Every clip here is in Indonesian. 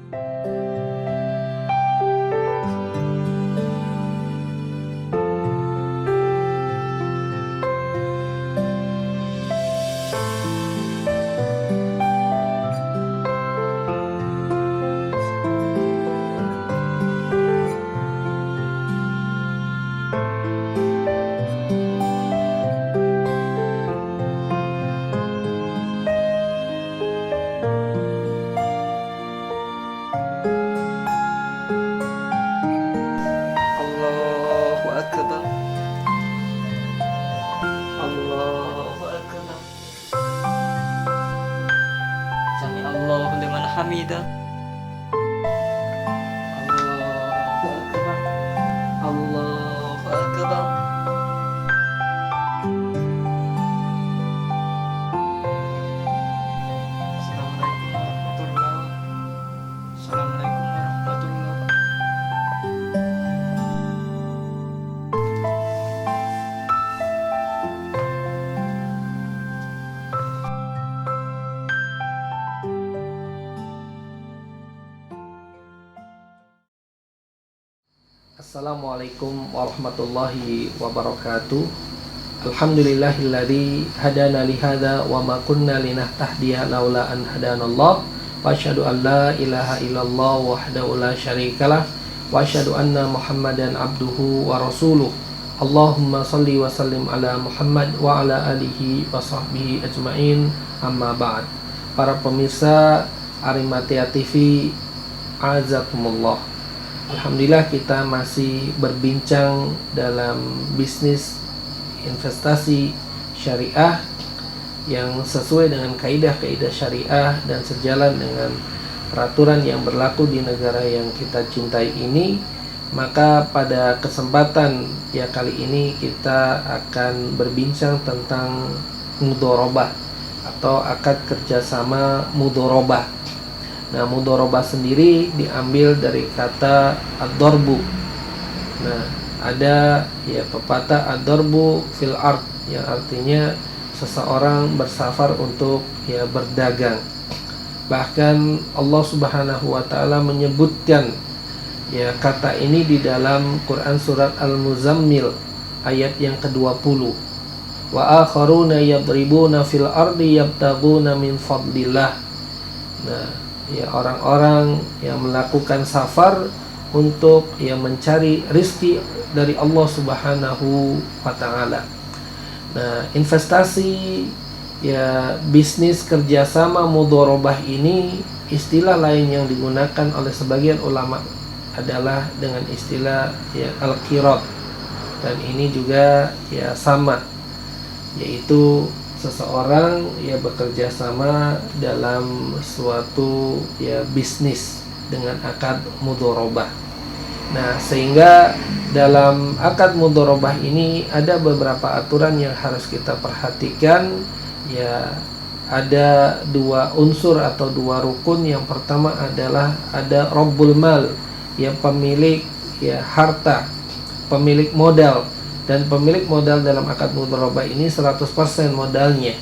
Allahu Akbar. Allahu Akbar. Sami Allahu liman hamidah. Allahu Akbar. Allahu Akbar. Assalamualaikum warahmatullahi. Assalamualaikum warahmatullahi. Assalamualaikum warahmatullahi wabarakatuh. Alhamdulillahilladzi hadana lihada wa ma kunna linahtadiya laula an hadanallah. Wa asyhadu an la ilaha illallah wahdahu la syarikalah wa asyhadu anna Muhammadan abduhu wa rasuluh. Allahumma salli wa sallim ala Muhammad wa ala alihi wa sahbihi ajmain. Amma ba'd. Para pemirsa Arimatea TV, azakumullah. Alhamdulillah kita masih berbincang dalam bisnis investasi syariah yang sesuai dengan kaidah-kaidah syariah dan sejalan dengan peraturan yang berlaku di negara yang kita cintai ini. Maka pada kesempatan kali ini kita akan berbincang tentang mudharabah atau akad kerjasama mudharabah. Nah, mudharabah sendiri diambil dari kata ad-darbu. Nah, ada pepatah ad-darbu fil ard yang artinya seseorang bersafar untuk berdagang. Bahkan Allah Subhanahu wa taala menyebutkan kata ini di dalam Quran surat Al-Muzammil ayat yang ke-20. Wa akharuna yadribuna fil ardi yabtaguna min fadlillah. Nah, orang-orang yang melakukan safar untuk mencari rizki dari Allah Subhanahu wa taala. Nah, investasi bisnis kerjasama mudharabah ini, istilah lain yang digunakan oleh sebagian ulama adalah dengan istilah al-qirat. Dan ini juga sama, yaitu seseorang bekerja sama dalam suatu bisnis dengan akad mudharabah. Nah, sehingga dalam akad mudharabah ini ada beberapa aturan yang harus kita perhatikan. Ada dua unsur atau dua rukun. Yang pertama adalah ada rabbul mal, pemilik harta, pemilik modal. Dan pemilik modal dalam akad mudharabah ini 100% modalnya.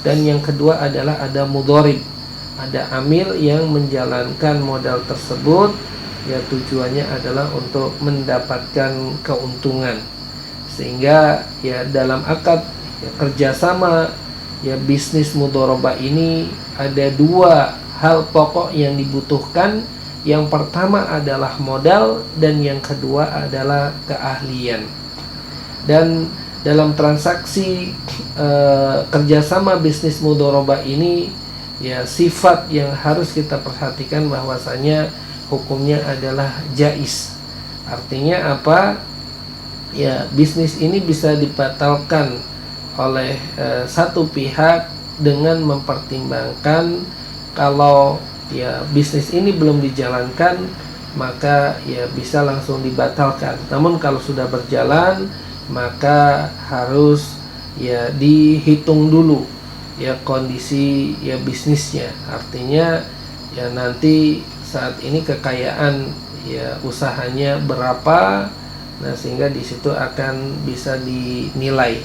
Dan yang kedua adalah ada mudharib, ada amil yang menjalankan modal tersebut, tujuannya adalah untuk mendapatkan keuntungan. Sehingga dalam akad kerjasama bisnis mudharabah ini ada dua hal pokok yang dibutuhkan. Yang pertama adalah modal dan yang kedua adalah keahlian. Dan dalam transaksi kerjasama bisnis mudharabah ini sifat yang harus kita perhatikan bahwasanya hukumnya adalah jaiz. Artinya apa? Bisnis ini bisa dibatalkan oleh satu pihak dengan mempertimbangkan kalau bisnis ini belum dijalankan, maka bisa langsung dibatalkan. Namun kalau sudah berjalan, maka harus dihitung dulu kondisi bisnisnya. Artinya nanti saat ini kekayaan usahanya berapa. Nah, sehingga di situ akan bisa dinilai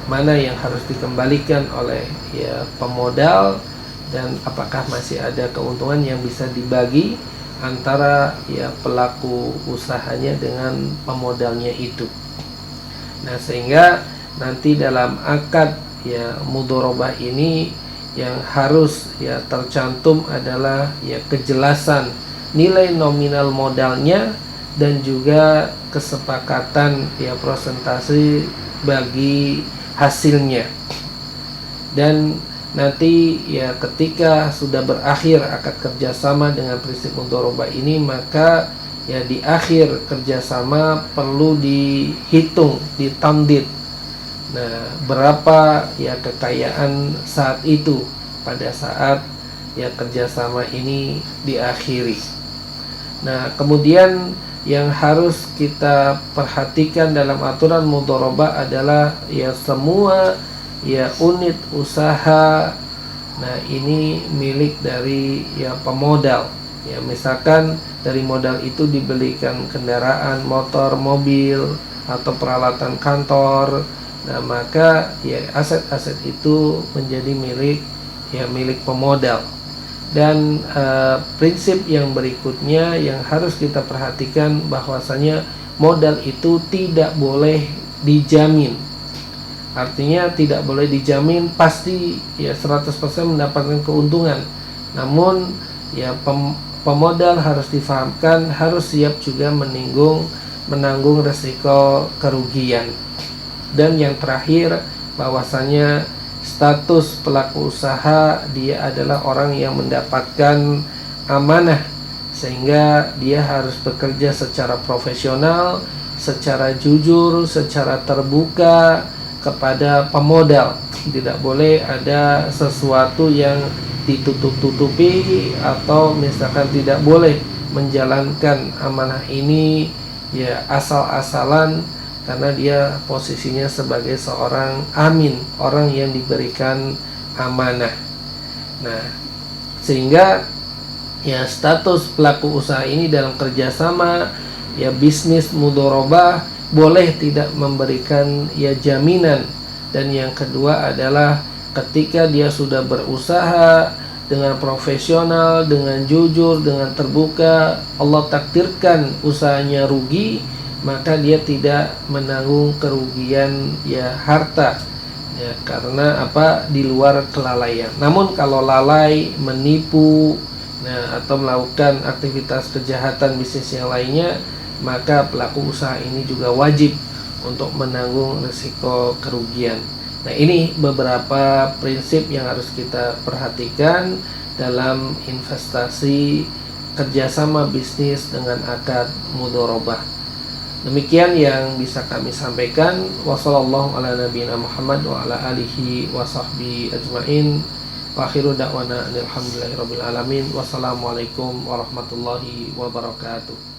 mana yang harus dikembalikan oleh pemodal dan apakah masih ada keuntungan yang bisa dibagi antara ya pelaku usahanya dengan pemodalnya itu. Nah, sehingga nanti dalam akad ya mudharabah ini yang harus ya tercantum adalah ya kejelasan nilai nominal modalnya dan juga kesepakatan ya persentase bagi hasilnya. Dan nanti ya ketika sudah berakhir akad kerjasama dengan prinsip mudharabah ini, maka ya di akhir kerjasama perlu dihitung, ditamdid. Nah, berapa ya kekayaan saat itu pada saat ya kerjasama ini diakhiri. Nah, kemudian yang harus kita perhatikan dalam aturan mudharabah adalah ya semua ya unit usaha, nah ini milik dari ya pemodal. Ya misalkan dari modal itu dibelikan kendaraan, motor, mobil atau peralatan kantor, nah maka ya aset-aset itu menjadi milik pemodal. Dan prinsip yang berikutnya yang harus kita perhatikan bahwasanya modal itu tidak boleh dijamin. Artinya tidak boleh dijamin pasti ya 100% mendapatkan keuntungan. Namun ya pemodal harus difahamkan harus siap juga menanggung resiko kerugian. Dan yang terakhir bahwasanya status pelaku usaha dia adalah orang yang mendapatkan amanah, sehingga dia harus bekerja secara profesional, secara jujur, secara terbuka kepada pemodal. Tidak boleh ada sesuatu yang ditutup-tutupi atau misalkan tidak boleh menjalankan amanah ini ya asal-asalan, karena dia posisinya sebagai seorang amin, orang yang diberikan amanah. Nah, sehingga ya status pelaku usaha ini dalam kerjasama ya bisnis mudharabah boleh tidak memberikan ya jaminan. Dan yang kedua adalah ketika dia sudah berusaha dengan profesional, dengan jujur, dengan terbuka, Allah takdirkan usahanya rugi, maka dia tidak menanggung kerugian ya harta ya, karena apa, di luar kelalaian. Namun kalau lalai, menipu, nah, atau melakukan aktivitas kejahatan bisnis yang lainnya, maka pelaku usaha ini juga wajib untuk menanggung risiko kerugian. Nah, ini beberapa prinsip yang harus kita perhatikan dalam investasi kerjasama bisnis dengan akad mudharabah. Demikian yang bisa kami sampaikan. Wassallallahu ala nabiyina Muhammad wa ala alihi wa sahbihi ajma'in. Wa akhiru da'wana alhamdulillahirabbil alamin. Wassalamualaikum warahmatullahi wabarakatuh.